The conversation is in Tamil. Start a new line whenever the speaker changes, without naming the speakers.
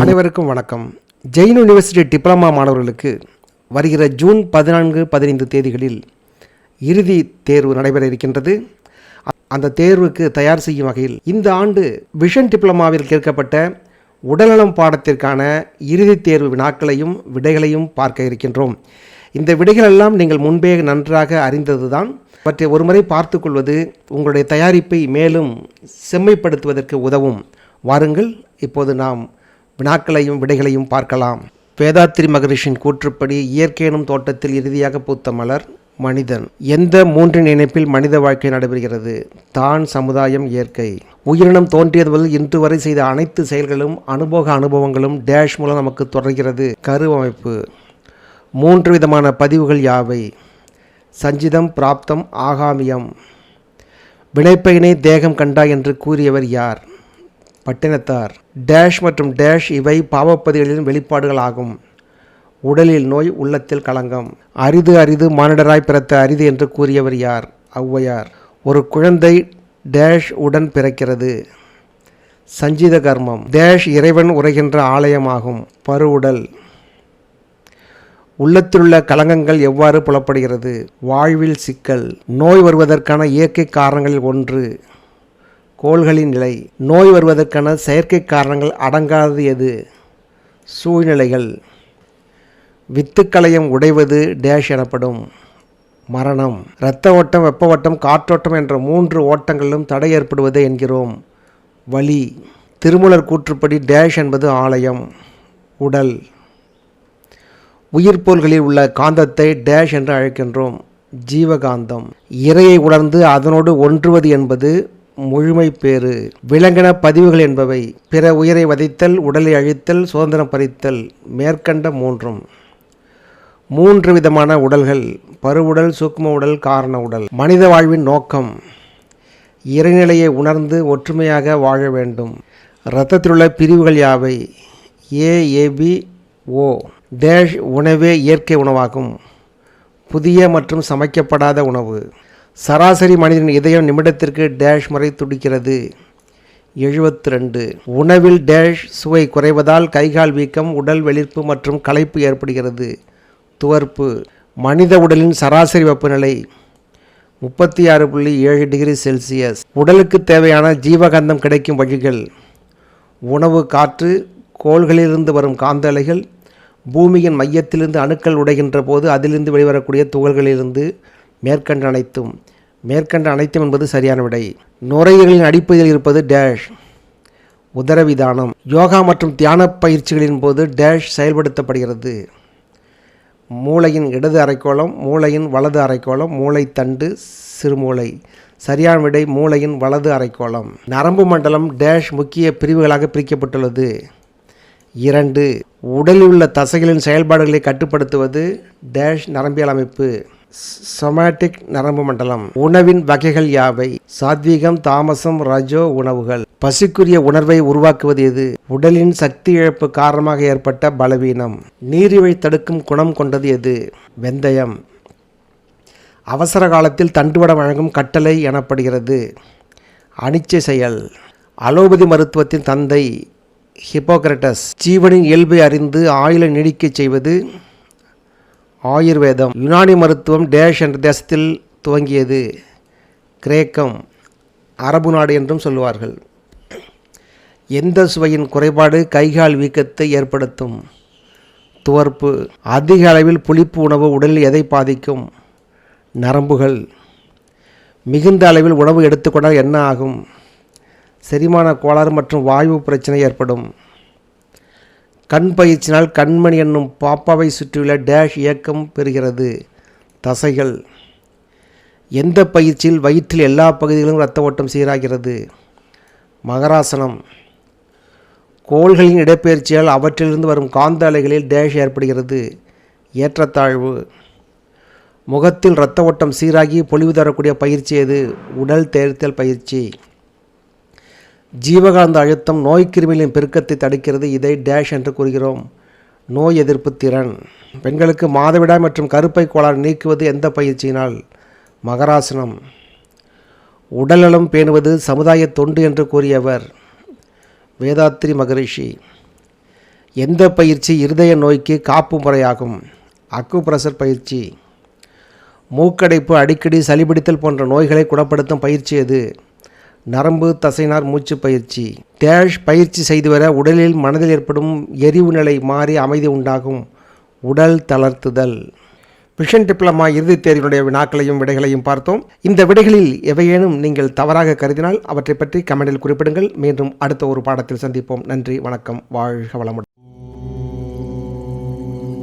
அனைவருக்கும் வணக்கம். ஜெயின் யூனிவர்சிட்டி டிப்ளமா மாணவர்களுக்கு வருகிற ஜூன் 14-15 தேதிகளில் இறுதி தேர்வு நடைபெற இருக்கின்றது. அந்த தேர்வுக்கு தயார் செய்யும் வகையில் இந்த ஆண்டு விஷன் டிப்ளமாவில் கேட்கப்பட்ட உடல்நலம் பாடத்திற்கான இறுதி தேர்வு வினாக்களையும் விடைகளையும் பார்க்க இருக்கின்றோம். இந்த விடைகளெல்லாம் நீங்கள் முன்பே நன்றாக அறிந்ததுதான். அவற்றை ஒருமுறை பார்த்து கொள்வது உங்களுடைய தயாரிப்பை மேலும் செம்மைப்படுத்துவதற்கு உதவும். வாருங்கள், இப்போது நாம் வினாக்களையும் விடைகளையும் பார்க்கலாம். வேதாத்ரி மகரிஷின் கூற்றுப்படி இயற்கை எனும் தோட்டத்தில் இறுதியாக பூத்த மலர் மனிதன். எந்த மூன்றின் இணைப்பில் மனித வாழ்க்கை நடைபெறுகிறது? தான், சமுதாயம், இயற்கை. உயிரினம் தோன்றியது முதல் இன்று வரை செய்த அனைத்து செயல்களும் அனுபவங்களும் டேஷ் மூலம் நமக்கு தொடர்கிறது. கருவமைப்பு. 3 விதமான பதிவுகள் யாவை? சஞ்சிதம், பிராப்தம், ஆகாமியம். வினைப்பயனை தேகம் கண்டா என்று கூறியவர் யார்? பட்டினத்தார். டேஷ் மற்றும் டேஷ் இவை பாவப்பதிகளின் வெளிப்பாடுகள் ஆகும். உடலில் நோய், உள்ளத்தில் களங்கம். அரிது அரிது மானிடராய் பிறத்த அரிது என்று கூறியவர் யார்? ஔவையார். ஒரு குழந்தை டேஷ் உடன் பிறக்கிறது. சஞ்சித கர்மம். டேஷ் இறைவன் உரைகின்ற ஆலயமாகும். பருவுடல். உள்ளத்திலுள்ள களங்கங்கள் எவ்வாறு புலப்படுகிறது? வாழ்வில் சிக்கல். நோய் வருவதற்கான இயற்கை காரணங்களில் ஒன்று கோள்களின் நிலை. நோய் வருவதற்கான செயற்கை காரணங்கள் அடங்காதது எது? சூழ்நிலைகள். வித்துக்களையம் உடைவது டேஷ் எனப்படும். மரணம். இரத்த ஓட்டம், வெப்ப ஓட்டம், காற்றோட்டம் என்ற 3 ஓட்டங்களிலும் தடை ஏற்படுவது என்கிறோம். வலி. திருமூலர் கூற்றுப்படி டேஷ் என்பது ஆலயம், உடல். உயிர்ப்போல்களில் உள்ள காந்தத்தை டேஷ் என்று அழைக்கின்றோம். ஜீவகாந்தம். இறையை உணர்ந்து அதனோடு ஒன்றுவது என்பது முழுமை பேறு. விலங்கின பதிவுகள் என்பவை பிற உயிரை வதைத்தல், உடலை அழித்தல், சுதந்திரம் பறித்தல். மேற்கண்ட 3ம். 3 விதமான உடல்கள்: பருவுடல், சூக்ம உடல், காரண உடல். மனித வாழ்வின் நோக்கம்: இறைநிலையை உணர்ந்து ஒற்றுமையாக வாழ வேண்டும். இரத்தத்திலுள்ள பிரிவுகள் யாவை? ஏ, ஏபி, ஓ. டேஷ் உணவே இயற்கை உணவாகும். புதிய மற்றும் சமைக்கப்படாத உணவு. சராசரி மனிதனின் இதயம் நிமிடத்திற்கு டேஷ் முறை துடிக்கிறது. 72. உணவில் டேஷ் சுவை குறைவதால் கைகால் வீக்கம், உடல் வெளிர்ப்பு மற்றும் களைப்பு ஏற்படுகிறது. துவர்ப்பு. மனித உடலின் சராசரி வெப்பநிலை 36.7 டிகிரி செல்சியஸ். உடலுக்கு தேவையான ஜீவகாந்தம் கிடைக்கும் வழிகள்: உணவு, காற்று, கோள்களிலிருந்து வரும் காந்த அலைகள், பூமியின் மையத்திலிருந்து அணுக்கள் உடைகின்ற போது அதிலிருந்து வெளிவரக்கூடிய துகள்களிலிருந்து. மேற்கண்ட அனைத்தும். மேற்கண்ட அனைத்தும் என்பது சரியான விடை. நுரையீரலின் அடிப்பகுதியில் இருப்பது டேஷ். உதரவிதானம். யோகா மற்றும் தியான பயிற்சிகளின் போது டேஷ் செயல்படுத்தப்படுகிறது. மூளையின் இடது அரைக்கோளம், மூளையின் வலது அரைக்கோளம், மூளை தண்டு, சிறுமூளை. சரியான விடை மூளையின் வலது அரைக்கோளம். நரம்பு மண்டலம் டேஷ் முக்கிய பிரிவுகளாக பிரிக்கப்பட்டுள்ளது. 2. உடலில் உள்ள தசைகளின் செயல்பாடுகளை கட்டுப்படுத்துவது டேஷ் நரம்பியல் அமைப்பு. சொமாட்டிக் நரம்பு மண்டலம். உணவின் வகைகள் யாவை? சாத்வீகம், தாமசம், ரஜோ உணவுகள். பசிக்குரிய உணர்வை உருவாக்குவது எது? உடலின் சக்தி இழப்பு காரணமாக ஏற்பட்ட பலவீனம். நீரிழிவை தடுக்கும் குணம் கொண்டது எது? வெந்தயம். அவசர காலத்தில் தண்டுவடம் வழங்கும் கட்டளை எனப்படுகிறது. அனிச்சை செயல். அலோபதி மருத்துவத்தின் தந்தை ஹிப்போக்ரட்டஸ். ஜீவனின் இயல்பை அறிந்து ஆயுளை நீடிக்கச் செய்வது ஆயுர்வேதம். யுனானி மருத்துவம் டேஷ் என்ற தேசத்தில் துவங்கியது. கிரேக்கம். அரபு நாடு என்றும் சொல்லுவார்கள். எந்த சுவையின் குறைபாடு கைகால் வீக்கத்தை ஏற்படுத்தும்? துவர்ப்பு. அதிக அளவில் புளிப்பு உணவு உடலில் எதை பாதிக்கும்? நரம்புகள். மிகுந்த அளவில் உணவு எடுத்துக்கொண்டால் என்ன ஆகும்? செரிமான கோளாறு மற்றும் வாயு பிரச்சனை ஏற்படும். கண் பயிற்சினால் கண்மணி என்னும் பாப்பாவை சுற்றியுள்ள டேஷ் இயக்கம் பெறுகிறது. தசைகள். எந்த பயிற்சியில் வயிற்றில் எல்லா பகுதிகளிலும் இரத்த ஓட்டம் சீராகிறது? மகராசனம். கோள்களின் இடப்பெயர்ச்சியால் அவற்றிலிருந்து வரும் காந்த அலைகளில் டேஷ் ஏற்படுகிறது. ஏற்றத்தாழ்வு. முகத்தில் இரத்த ஓட்டம் சீராகி பொலிவு தரக்கூடிய பயிற்சி எது? உடல் தேர்த்தல் பயிற்சி. ஜீவகாந்த அழுத்தம் நோய்க்கிருமிகளின் பெருக்கத்தை தடுக்கிறது. இதை டேஷ் என்று கூறுகிறோம். நோய் எதிர்ப்பு திறன். பெண்களுக்கு மாதவிடாய் மற்றும் கருப்பை கோளாறு நீக்குவது எந்த பயிற்சியினால்? மகராசனம். உடல்நலம் பேணுவது சமுதாய தொண்டு என்று கூறியவர் வேதாத்ரி மகரிஷி. எந்த பயிற்சி இருதய நோய்க்கு காப்பு முறையாகும்? அக்குப்ரெஷர் பயிற்சி. மூக்கடைப்பு, அடிக்கடி சளிபிடித்தல் போன்ற நோய்களை குணப்படுத்தும் பயிற்சி எது? நரம்பு தசைநார் மூச்சு பயிற்சி. டேஷ் பயிற்சி செய்து வர உடலில் மனதில் ஏற்படும் எரிவு நிலை மாறி அமைதி உண்டாகும். உடல் தளர்த்துதல். விஷன் டிப்ளமா இறுதித் தேர்வினுடைய வினாக்களையும் விடைகளையும் பார்த்தோம். இந்த விடைகளில் எவையேனும் நீங்கள் தவறாக கருதினால் அவற்றை பற்றி கமெண்டில் குறிப்பிடுங்கள். மீண்டும் அடுத்த ஒரு பாடத்தில் சந்திப்போம். நன்றி, வணக்கம், வாழ்க வளமுடன்.